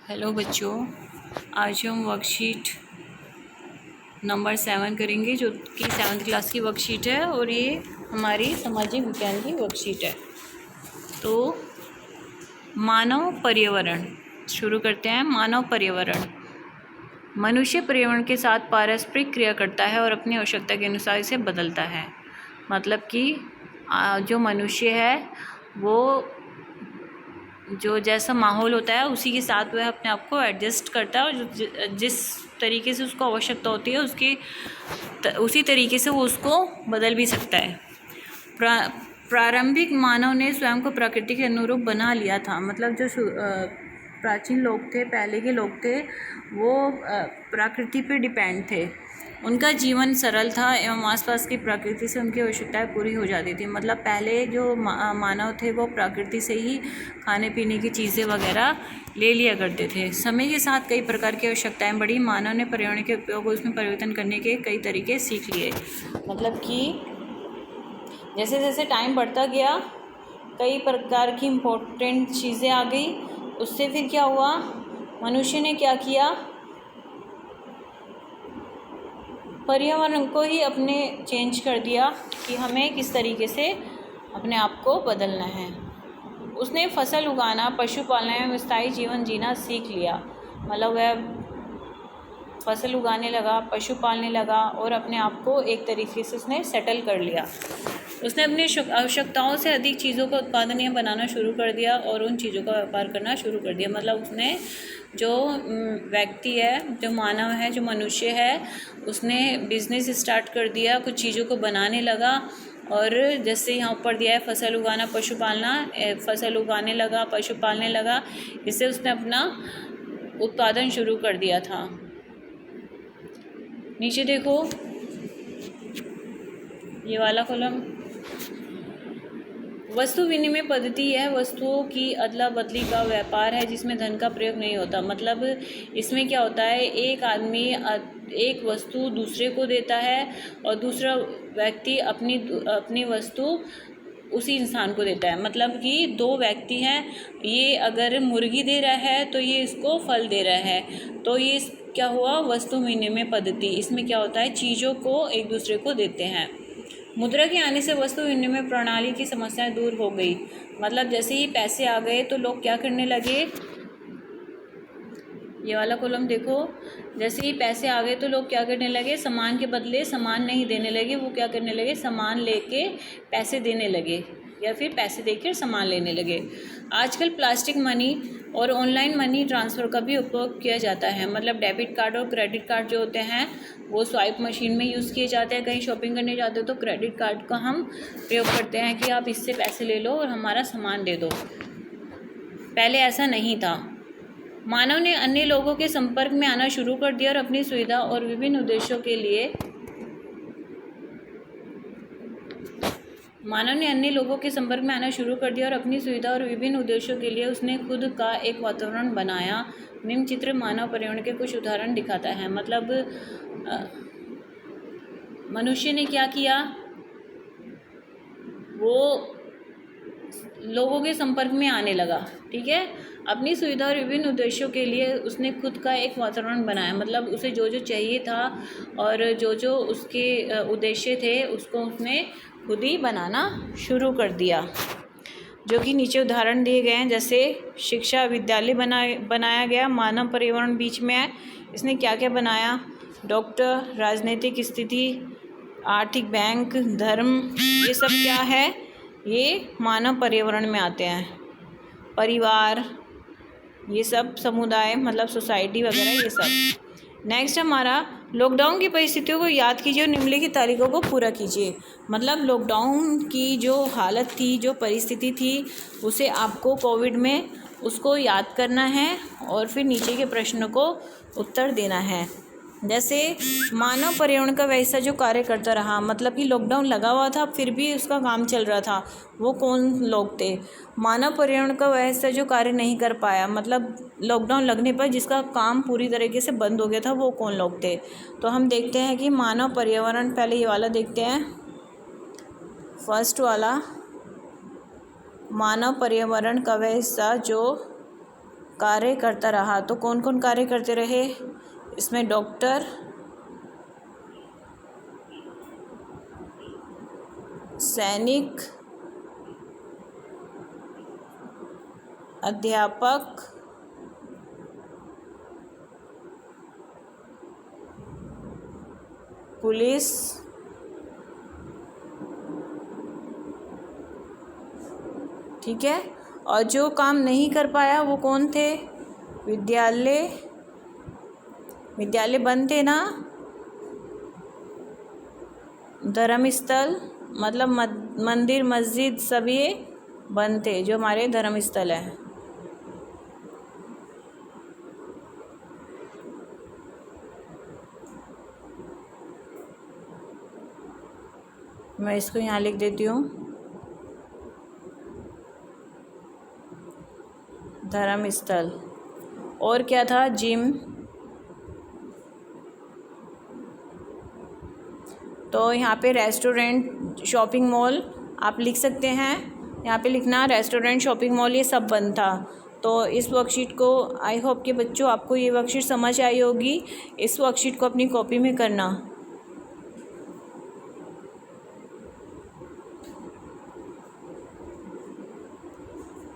Hello बच्चों, आज हम वर्कशीट नंबर 7 करेंगे जो कि 7th क्लास की वर्कशीट है और ये हमारी सामाजिक विज्ञान की वर्कशीट है। तो मानव पर्यावरण शुरू करते हैं। मानव पर्यावरण मनुष्य पर्यावरण के साथ पारस्परिक क्रिया करता है और अपनी आवश्यकता के अनुसार इसे बदलता है। मतलब कि जो मनुष्य है वो जो जैसा माहौल होता है उसी के साथ वह अपने आप को एडजस्ट करता है और जिस तरीके से उसको आवश्यकता होती है उसी तरीके से वो उसको बदल भी सकता है। प्रारंभिक मानव ने स्वयं को प्रकृति के अनुरूप बना लिया था। मतलब जो प्राचीन लोग थे, पहले के लोग थे, वो प्रकृति पर डिपेंड थे। उनका जीवन सरल था एवं आसपास की प्रकृति से उनकी आवश्यकताएं पूरी हो जाती थी। मतलब पहले जो मानव थे वो प्रकृति से ही खाने पीने की चीज़ें वगैरह ले लिया करते थे। समय के साथ कई प्रकार की आवश्यकताएं बढ़ी। मानव ने पर्यावरण के उपयोग और उसमें परिवर्तन करने के कई तरीके सीख लिए। मतलब कि जैसे जैसे टाइम बढ़ता गया कई प्रकार की इम्पोर्टेंट चीज़ें आ गई। उससे फिर क्या हुआ, मनुष्य ने क्या किया, पर्यावरण को ही अपने चेंज कर दिया कि हमें किस तरीके से अपने आप को बदलना है। उसने फसल उगाना, पशु पालना एवं स्थायी जीवन जीना सीख लिया। मतलब वह फसल उगाने लगा, पशु पालने लगा और अपने आप को एक तरीके से उसने सेटल कर लिया। उसने अपनी आवश्यकताओं से अधिक चीज़ों का उत्पादन या बनाना शुरू कर दिया और उन चीज़ों का व्यापार करना शुरू कर दिया। मतलब उसने जो व्यक्ति है, जो मानव है, जो मनुष्य है, उसने बिजनेस स्टार्ट कर दिया, कुछ चीज़ों को बनाने लगा। और जैसे यहाँ ऊपर दिया है फसल उगाना, पशु पालना, फसल उगाने लगा, पशु पालने लगा, इससे उसने अपना उत्पादन शुरू कर दिया था। नीचे देखो ये वाला कॉलम, वस्तु विनिमय पद्धति यह वस्तुओं की अदला बदली का व्यापार है जिसमें धन का प्रयोग नहीं होता। मतलब इसमें क्या होता है, एक आदमी एक वस्तु दूसरे को देता है और दूसरा व्यक्ति अपनी वस्तु उसी इंसान को देता है। मतलब कि दो व्यक्ति हैं, ये अगर मुर्गी दे रहा है तो ये इसको फल दे रहा है, तो ये क्या हुआ, वस्तु विनिमय पद्धति। इसमें क्या होता है, चीज़ों को एक दूसरे को देते हैं। मुद्रा के आने से वस्तु विनिमय प्रणाली की समस्याएं दूर हो गई। मतलब जैसे ही पैसे आ गए तो लोग क्या करने लगे, ये वाला कॉलम देखो, जैसे ही पैसे आ गए तो लोग क्या करने लगे, सामान के बदले सामान नहीं देने लगे, वो क्या करने लगे, सामान लेके पैसे देने लगे या फिर पैसे देकर सामान लेने लगे। आजकल प्लास्टिक मनी और ऑनलाइन मनी ट्रांसफ़र का भी उपयोग किया जाता है। मतलब डेबिट कार्ड और क्रेडिट कार्ड जो होते हैं वो स्वाइप मशीन में यूज़ किए जाते हैं। कहीं शॉपिंग करने जाते हो तो क्रेडिट कार्ड का हम प्रयोग करते हैं कि आप इससे पैसे ले लो और हमारा सामान दे दो। पहले ऐसा नहीं था। मानव ने अन्य लोगों के संपर्क में आना शुरू कर दिया और अपनी सुविधा और विभिन्न उद्देश्यों के लिए उसने खुद का एक वातावरण बनाया। निम्न चित्र मानव पर्यावरण के कुछ उदाहरण दिखाता है। मतलब मनुष्य ने क्या किया, वो लोगों के संपर्क में आने लगा, ठीक है, अपनी सुविधा और विभिन्न उद्देश्यों के लिए उसने खुद का एक वातावरण बनाया। मतलब उसे जो जो चाहिए था और जो जो उसके उद्देश्य थे उसको उसने खुद ही बनाना शुरू कर दिया, जो कि नीचे उदाहरण दिए गए हैं। जैसे शिक्षा विद्यालय बनाया गया। मानव पर्यावरण बीच में है, इसने क्या क्या बनाया, डॉक्टर, राजनीतिक स्थिति, आर्थिक, बैंक, धर्म, ये सब क्या है, ये मानव पर्यावरण में आते हैं। परिवार, ये सब समुदाय, मतलब सोसाइटी वगैरह, ये सब। नेक्स्ट हमारा लॉकडाउन की परिस्थितियों को याद कीजिए और निम्नलिखित तारीखों को पूरा कीजिए। मतलब लॉकडाउन की जो हालत थी, जो परिस्थिति थी, उसे आपको कोविड में उसको याद करना है और फिर नीचे के प्रश्नों को उत्तर देना है। जैसे मानव पर्यावरण का वैसा जो कार्य करता रहा, मतलब कि लॉकडाउन लगा हुआ था फिर भी उसका काम चल रहा था, वो कौन लोग थे। मानव पर्यावरण का वैसा जो कार्य नहीं कर पाया, मतलब लॉकडाउन लगने पर जिसका काम पूरी तरीके से बंद हो गया था, वो कौन लोग थे। तो हम देखते हैं कि मानव पर्यावरण, पहले ये वाला देखते हैं, फर्स्ट वाला, मानव पर्यावरण का वह हिस्सा जो कार्य करता रहा। तो कौन कौन कार्य करते रहे इसमें? डॉक्टर, सैनिक, अध्यापक, पुलिस, ठीक है। और जो काम नहीं कर पाया वो कौन थे? विद्यालय बंद थे ना, धर्मस्थल मतलब मंदिर मस्जिद सभी बंद थे, जो हमारे धर्म स्थल हैं। मैं इसको यहाँ लिख देती हूँ, धर्म स्थल। और क्या था? जिम। तो यहाँ पे रेस्टोरेंट, शॉपिंग मॉल आप लिख सकते हैं, यहाँ पे लिखना रेस्टोरेंट, शॉपिंग मॉल, ये सब बंद था। तो इस वर्कशीट को, आई होप कि बच्चों आपको ये वर्कशीट समझ आई होगी। इस वर्कशीट को अपनी कॉपी में करना।